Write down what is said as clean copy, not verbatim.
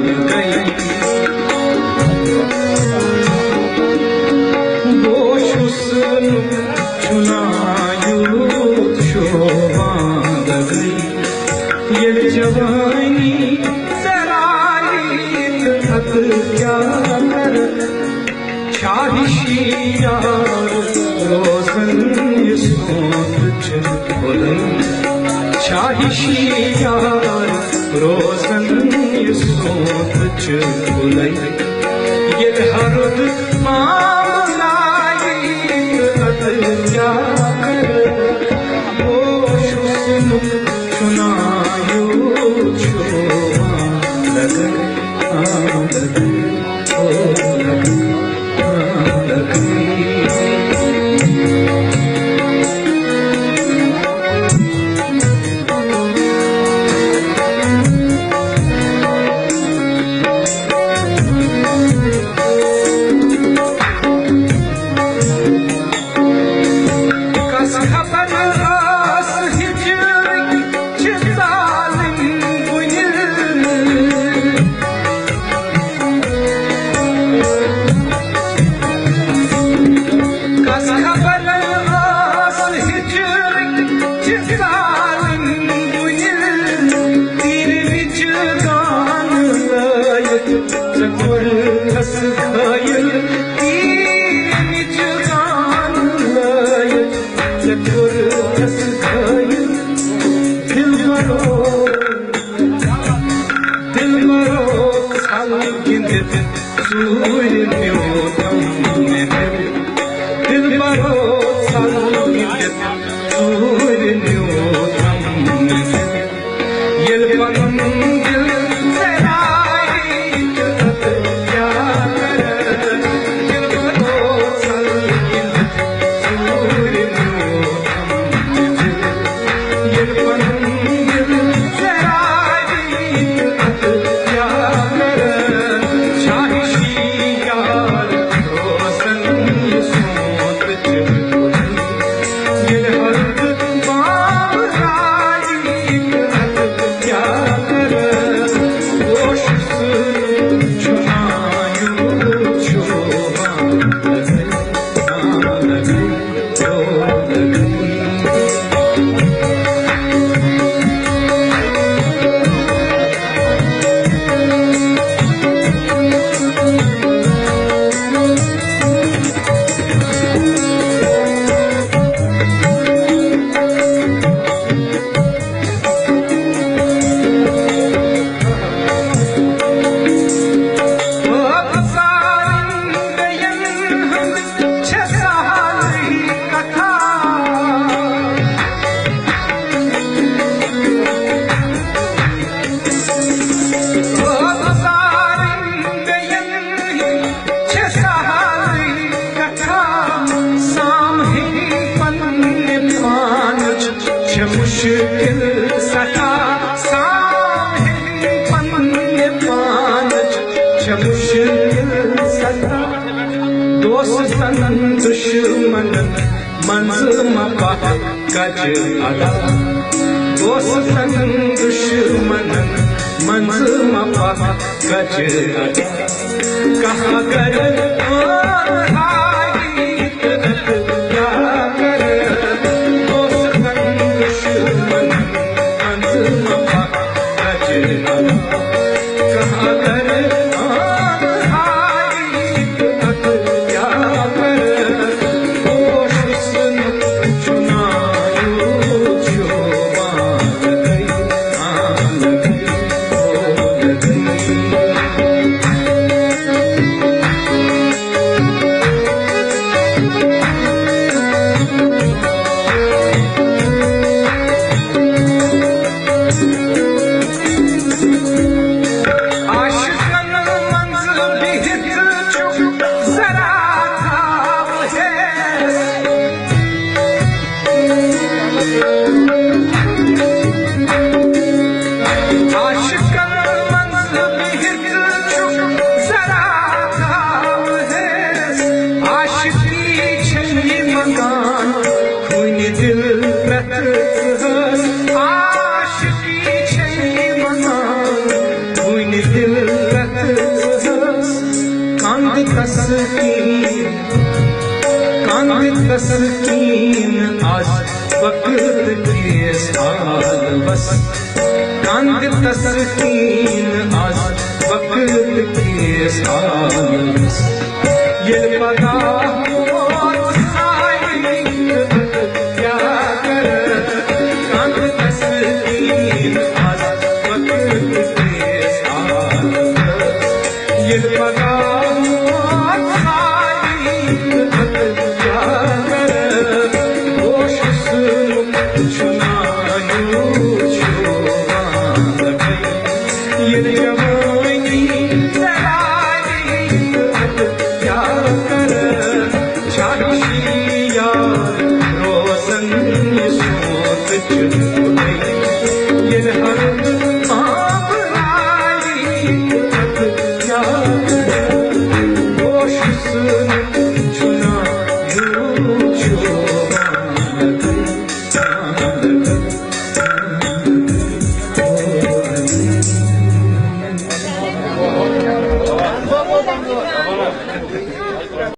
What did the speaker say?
गई बोश हुस्न चुनायू शोभा गई ये जवानी तक क्या कर शाहिशी यार रोशन सोच खुले शाहिशी यार रोशन सोच खुले ये हर मामलाई क्या कर वो शुस्न सुनायो शोभा लगे मुश्किल सता सामने पन्ने पानच मुश्किल सता दोस्तन दुश्मन मंजिल मपा कज अदा दोस्तन दुश्मन मंजिल मपा कज अदा कहा कर आशिकी छे मनान, तस्कीन कांद तस्कीन आज वक्त के साल बस कांद तस्कीन आज वक्त के साल बस ये पता क्या कर कांद तस्कीन आज वक्त के साल बस ये पता